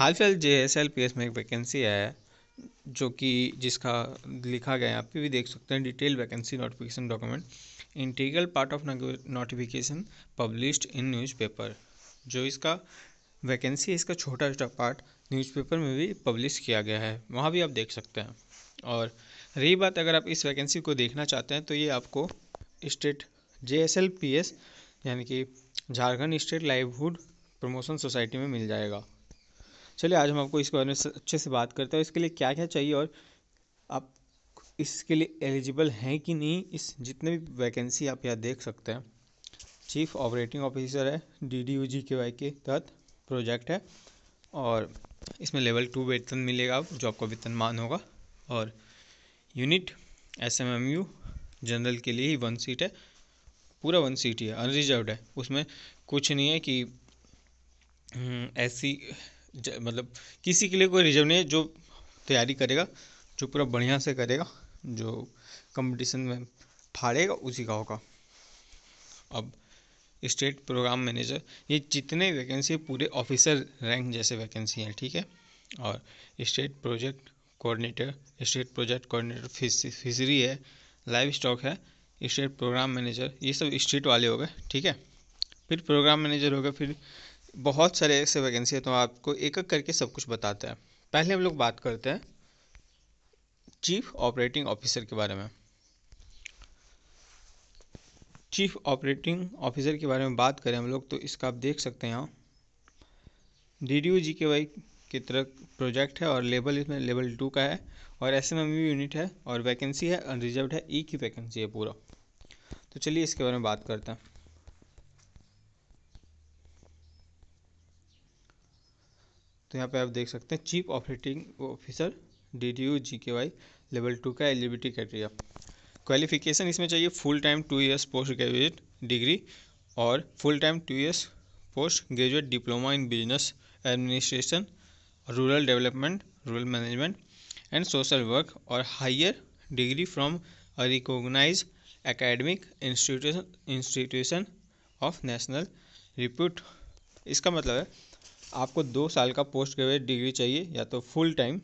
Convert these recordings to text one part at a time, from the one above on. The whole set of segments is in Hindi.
हाल फिलहाल JSLPS में एक वैकेंसी है जो कि जिसका लिखा गया है, आप भी देख सकते हैं, detail vacancy notification document integral part of notification published in newspaper. जो इसका वैकेंसी है, इसका छोटा छोटा पार्ट न्यूज़पेपर में भी पब्लिश किया गया है, वहाँ भी आप देख सकते हैं। और रही बात, अगर आप इस वैकेंसी को देखना चाहते हैं तो ये आपको स्टेट JSLPS यानी कि Jharkhand state livelihood promotion society में मिल जाएगा। चलिए आज हम आपको इसके बारे में अच्छे से बात करते हैं, इसके लिए क्या क्या चाहिए और आप इसके लिए एलिजिबल हैं कि नहीं। इस जितने भी वैकेंसी आप यहाँ देख सकते हैं, चीफ ऑपरेटिंग ऑफिसर है, DDU-GKY के तहत प्रोजेक्ट है और इसमें लेवल 2 वेतन मिलेगा जो आपका वेतनमान होगा। और यूनिट SMMU जनरल के लिए ही 1 सीट है, पूरा 1 सीट ही है, अनरिजर्व्ड है, उसमें कुछ नहीं है कि ऐसी मतलब किसी के लिए कोई रिजर्व नहीं है। जो तैयारी करेगा, जो पूरा बढ़िया से करेगा, जो कंपटीशन में फाड़ेगा, उसी का होगा। अब स्टेट प्रोग्राम मैनेजर, ये जितने वैकेंसी पूरे ऑफिसर रैंक जैसे वैकेंसी हैं, ठीक है। और स्टेट प्रोजेक्ट कोऑर्डिनेटर फिशरी है, लाइव स्टॉक है, स्टेट प्रोग्राम मैनेजर, ये सब स्टेट वाले हो गए, ठीक है। फिर प्रोग्राम मैनेजर हो गए, फिर बहुत सारे ऐसे वैकेंसी है, तो आपको एक एक करके सब कुछ बताते हैं। पहले हम लोग बात करते हैं चीफ ऑपरेटिंग ऑफिसर के बारे में। चीफ ऑपरेटिंग ऑफिसर के बारे में बात करें हम लोग, तो इसका आप देख सकते हैं यहाँ DDU-GKY की तरफ प्रोजेक्ट है और लेवल इसमें लेवल 2 का है और SMMU यूनिट है और वैकेंसी है अनरिजर्व्ड है, E की वैकेंसी है पूरा। तो चलिए इसके बारे में बात करते हैं। तो यहाँ पे आप देख सकते हैं chief operating officer DDU-GKY level 2 का एलिजिबिलिटी क्राइटेरिया। क्वालिफिकेशन इसमें चाहिए full time 2 years post graduate degree और full time 2 years post graduate diploma in business administration, rural development, rural management and social work और higher degree from a recognised academic institution of national repute. इसका मतलब है आपको 2 साल का पोस्ट ग्रेजुएट डिग्री चाहिए या तो फुल टाइम,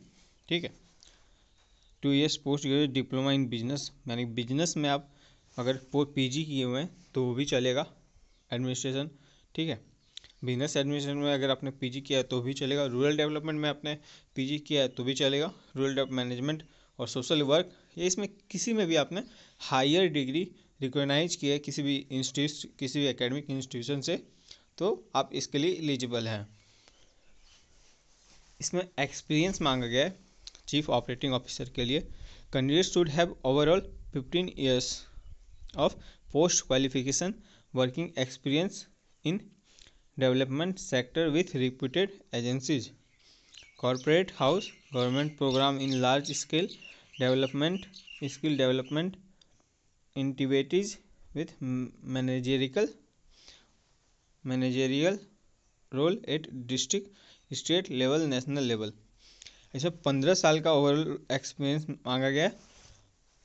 ठीक है। 2 years post graduate diploma in business, यानी बिजनेस में आप अगर PG किए हुए हैं तो वो भी चलेगा, एडमिनिस्ट्रेशन, ठीक है। बिजनेस एडमिनिस्ट्रेशन में अगर आपने PG किया है तो भी चलेगा, रूरल डेवलपमेंट में आपने PG किया है तो भी चलेगा, रूरल मैनेजमेंट और सोशल वर्क, ये इसमें किसी में भी आपने हायर डिग्री रिकॉग्नाइज किया है किसी भी इंस्टीट्यूट, किसी भी एकेडमिक इंस्टीट्यूशन से, तो आप इसके लिए एलिजिबल हैं। इसमें एक्सपीरियंस मांगा गया है चीफ ऑपरेटिंग ऑफिसर के लिए। Candidate should have overall 15 years of post qualification working experience in development sector with reputed agencies, corporate house, government programme in large scale development, skill development activities with managerial role at district, state level, national level. इसमें 15 साल का ओवरऑल एक्सपीरियंस मांगा गया है,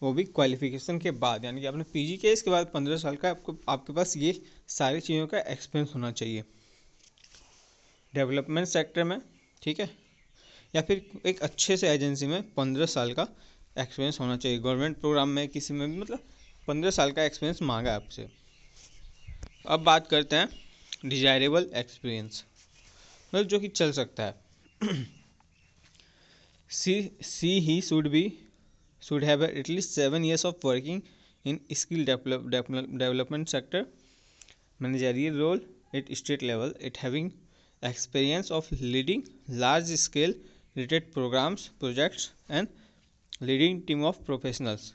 वो भी क्वालिफिकेशन के बाद, यानी कि आपने PG किया इसके बाद 15 साल का आपके पास ये सारी चीज़ों का एक्सपीरियंस होना चाहिए डेवलपमेंट सेक्टर में, ठीक है। या फिर एक अच्छे से एजेंसी में 15 साल का एक्सपीरियंस होना चाहिए, गवर्नमेंट प्रोग्राम में किसी में भी, मतलब 15 साल का एक्सपीरियंस मांगा है आपसे। अब बात करते हैं डिजायरेबल एक्सपीरियंस, मतलब जो कि चल सकता है। he should have at least 7 years of working in skill development sector, managerial role at state level, it having experience of leading large scale related programs, projects and leading team of professionals।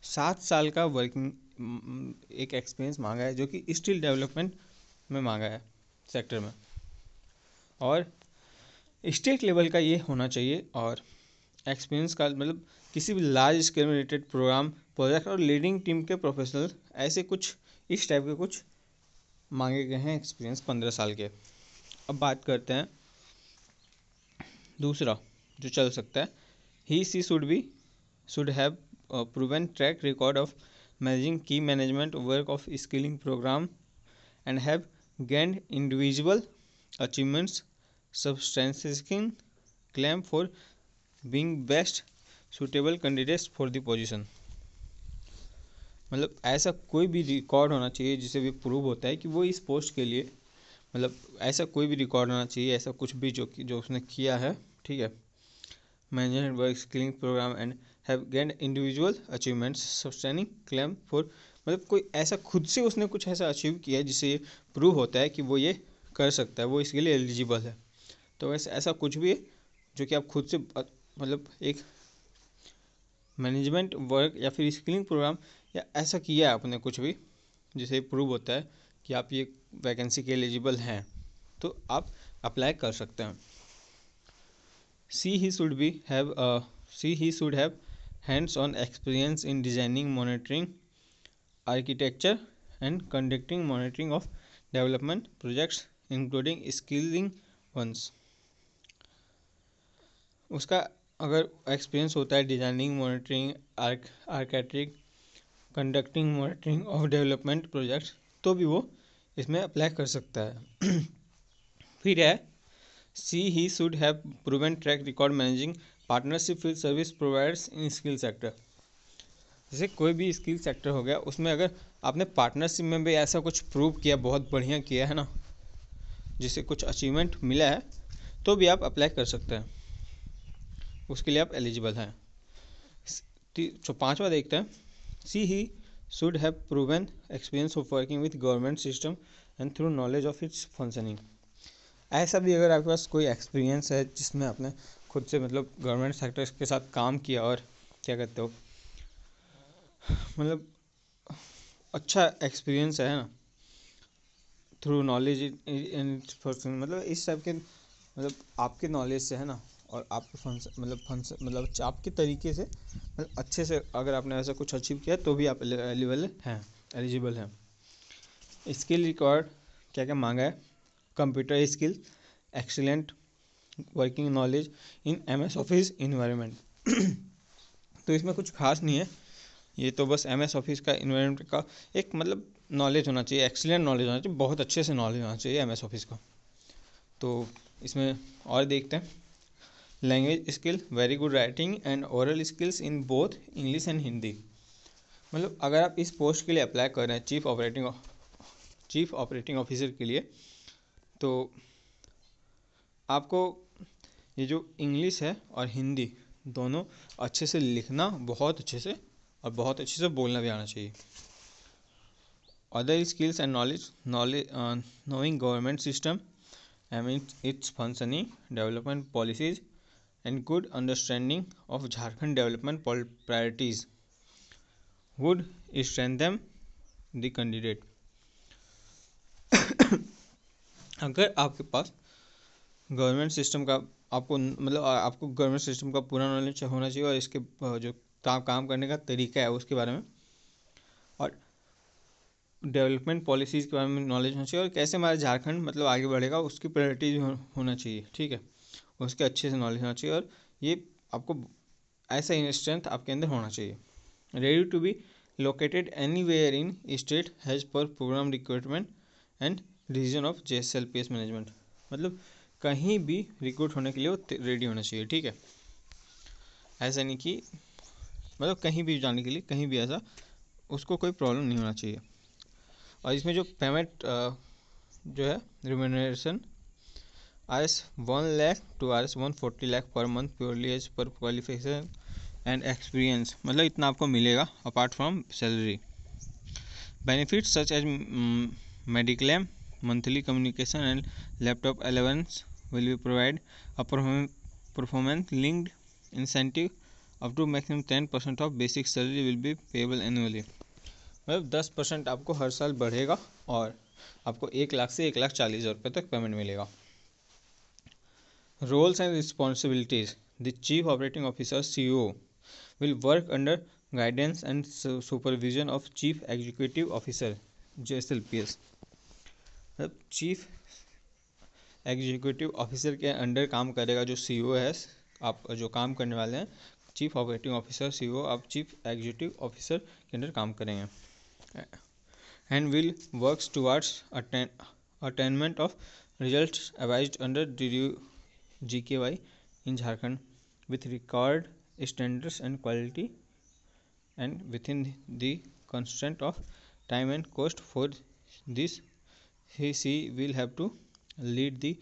7 साल का वर्किंग एक एक्सपीरियंस मांगा है जो कि स्किल डेवलपमेंट में मांगा है सेक्टर में, और स्टेट लेवल का ये होना चाहिए। और एक्सपीरियंस का मतलब किसी भी लार्ज स्केल में रिलेटेड प्रोग्राम, प्रोजेक्ट और लीडिंग टीम के प्रोफेशनल, ऐसे कुछ इस टाइप के कुछ मांगे गए हैं एक्सपीरियंस 15 साल के। अब बात करते हैं दूसरा जो चल सकता है, he she should have proven track record of managing की management work of skilling programme and have gained individual achievements substantiating claim for being best suitable candidates for the position। मतलब ऐसा कोई भी रिकॉर्ड होना चाहिए जिसे भी प्रूव होता है कि वो इस पोस्ट के लिए, मतलब ऐसा कोई भी रिकॉर्ड होना चाहिए, ऐसा कुछ भी जो उसने किया है, ठीक है। Management work skilling programme and have gained individual achievements sustaining claim for, मतलब कोई ऐसा खुद से उसने कुछ ऐसा अचीव किया है जिससे ये प्रूव होता है कि वो ये कर सकता है, वो इसके लिए एलिजिबल है। तो वैसे ऐसा कुछ भी है जो कि आप खुद से मतलब एक मैनेजमेंट वर्क या फिर स्किलिंग प्रोग्राम या ऐसा किया है आपने कुछ भी जिसे प्रूव होता है कि आप ये वैकेंसी के एलिजिबल हैं, तो आप अप्लाई कर सकते हैं। he should have hands on experience in designing, monitoring architecture and conducting monitoring of development projects including skilling ones। उसका अगर एक्सपीरियंस होता है designing, monitoring, architect, conducting monitoring of development projects, तो भी वो इसमें अप्लाई कर सकता है। फिर है he should have proven track record managing partnership with service providers in skill sector। जैसे कोई भी स्किल सेक्टर हो गया, उसमें अगर आपने पार्टनरशिप में भी ऐसा कुछ प्रूव किया, बहुत बढ़िया किया है ना, जिससे कुछ अचीवमेंट मिला है, तो भी आप अप्लाई कर सकते हैं, उसके लिए आप एलिजिबल हैं। तो पांचवा देखते हैं, he should have proven experience of working with government system and through knowledge of its functioning। ऐसा भी अगर आपके पास कोई एक्सपीरियंस है जिसमें आपने खुद से मतलब गवर्नमेंट सेक्टर के साथ काम किया और क्या कहते हो, मतलब अच्छा एक्सपीरियंस है ना, थ्रू नॉलेज इन फंक्शन, मतलब इस टाइप के, मतलब आपके नॉलेज से है ना, और आपके फंक्शन मतलब आपके तरीके से, मतलब अच्छे से अगर आपने ऐसा कुछ अचीव किया तो भी आप एलिजिबल हैं। स्किल रिकॉर्ड क्या क्या मांगा है, computer skill, excellent working knowledge in MS office environment. तो इसमें कुछ खास नहीं है, ये तो बस MS ऑफिस का इन्वायरमेंट का एक मतलब नॉलेज होना चाहिए, एक्सीलेंट नॉलेज होना चाहिए, बहुत अच्छे से नॉलेज होना चाहिए MS ऑफिस का। तो इसमें और देखते हैं, language skill, very good writing and oral skills in both English and Hindi. मतलब अगर आप इस पोस्ट के लिए अप्लाई कर रहे हैं चीफ ऑपरेटिंग ऑफिसर के लिए, तो आपको ये जो इंग्लिश है और हिंदी दोनों अच्छे से लिखना, बहुत अच्छे से और बहुत अच्छे से बोलना भी आना चाहिए। Other skills and knowledge knowing government system and it's functioning, development policies and good understanding of Jharkhand development priorities would strengthen the candidate. अगर आपके पास गवर्नमेंट सिस्टम का आपको गवर्नमेंट सिस्टम का पूरा नॉलेज होना चाहिए और इसके जो काम करने का तरीका है उसके बारे में, और डेवलपमेंट पॉलिसीज़ के बारे में नॉलेज होना चाहिए, और कैसे हमारा झारखंड मतलब आगे बढ़ेगा उसकी प्रायोरिटीज होना चाहिए, ठीक है, उसके अच्छे से नॉलेज होना चाहिए, और ये आपको ऐसा स्ट्रेंथ आपके अंदर होना चाहिए। Ready to be located anywhere in state as per programme recruitment and decision of JSLPS management. मतलब कहीं भी रिक्रूट होने के लिए वो रेडी होना चाहिए, ठीक है, ऐसा नहीं कि मतलब कहीं भी जाने के लिए कहीं भी ऐसा उसको कोई प्रॉब्लम नहीं होना चाहिए। और इसमें जो पेमेंट जो है remuneration ₹1 lakh to ₹140 lakh per month purely as per qualification and experience, मतलब इतना आपको मिलेगा apart from salary. Benefits such as mediclaim, monthly communication and laptop allowance will be provide a performance linked incentive up to maximum 10% of basic salary will be payable annually। मतलब 10% आपको हर साल बढ़ेगा और आपको 1 लाख से 1,40,000 रुपये तक पेमेंट मिलेगा। Roles and responsibilities, the chief operating officer CEO will work under guidance and supervision of chief executive officer JSLPS। मतलब चीफ एग्जीक्यूटिव ऑफिसर के अंडर काम करेगा जो CEO है, आप जो काम करने वाले हैं चीफ ऑपरेटिंग ऑफिसर CEO, आप चीफ एग्जीक्यूटिव ऑफिसर के अंडर काम करेंगे। And will works towards attainment of Results advised under DDU GKY in Jharkhand with record standards and quality and within the constraint of time and cost. For this she will have to lead the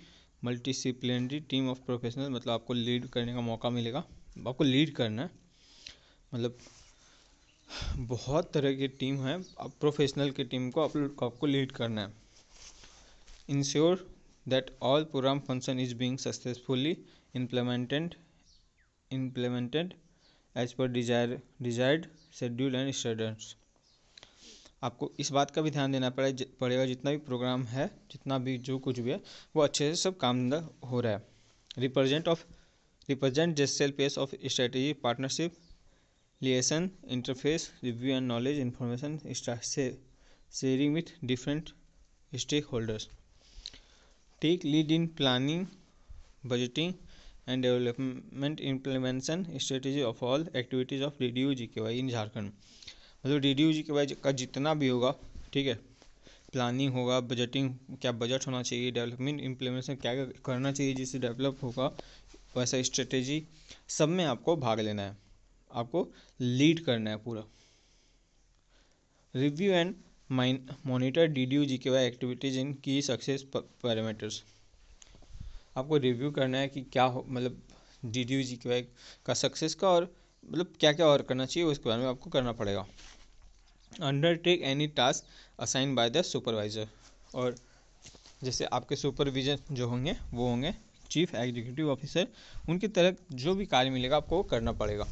multidisciplinary team of professional, मतलब आपको लीड करने का मौका मिलेगा, आपको लीड करना है, मतलब बहुत तरह की टीम है, अब प्रोफेशनल की टीम को आपको लीड करना है. Ensure that all programme function is being successfully implemented as per desired schedule and standards. आपको इस बात का भी ध्यान देना पड़ेगा जितना भी प्रोग्राम है, जितना भी जो कुछ भी है वो अच्छे से सब काम हो रहा है. Represent JSLPS of strategy partnership liaison interface review and knowledge information sharing with different stakeholders. Take lead in planning budgeting and development implementation strategy of all activities of DDU GKY in Jharkhand. मतलब DDU GKY का जितना भी होगा, ठीक है, प्लानिंग होगा, बजटिंग, क्या बजट होना चाहिए, डेवलपमेंट इम्प्लीमेंटेशन क्या करना चाहिए जिससे डेवलप होगा, वैसा स्ट्रेटेजी, सब में आपको भाग लेना है, आपको लीड करना है पूरा. Review and monitor DDU GKY activities in की सक्सेस पैरामीटर्स. आपको रिव्यू करना है कि क्या हो, मतलब DDU GKY का सक्सेस का, और मतलब क्या क्या और करना चाहिए उसके बारे में आपको करना पड़ेगा. Undertake any task assign by the supervisor. और जैसे आपके सुपरविजन जो होंगे वो होंगे चीफ एग्जीक्यूटिव ऑफिसर, उनकी तरफ जो भी कार्य मिलेगा आपको वो करना पड़ेगा.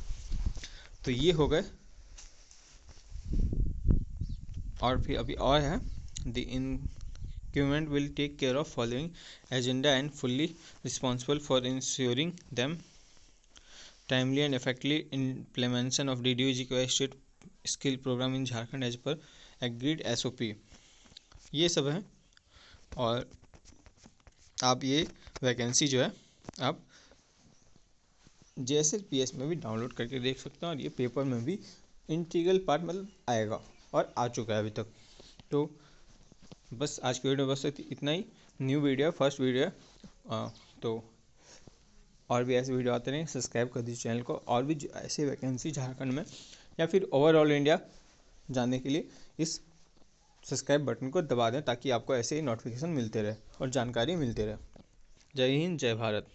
तो ये हो गए. और फिर अभी और है, the increment will take care of following agenda and fully responsible for ensuring them timely and effectively implementation of DDU GKY state skill programme in Jharkhand as per agreed SOP. ये सब है. और आप ये वैकेंसी जो है आप JSLPS में भी डाउनलोड करके देख सकते हैं, और ये पेपर में भी इंटीग्रल पार्ट मतलब आएगा और आ चुका है अभी तक. तो बस आज की वीडियो बस इतना ही. न्यू वीडियो, फर्स्ट वीडियो, तो और भी ऐसे वीडियो आते रहें. सब्सक्राइब कर दीजिए चैनल को. और भी ऐसे वैकेंसी झारखंड में या फिर ओवरऑल इंडिया जानने के लिए इस सब्सक्राइब बटन को दबा दें, ताकि आपको ऐसे ही नोटिफिकेशन मिलते रहे और जानकारी मिलती रहे. जय हिंद, जय भारत.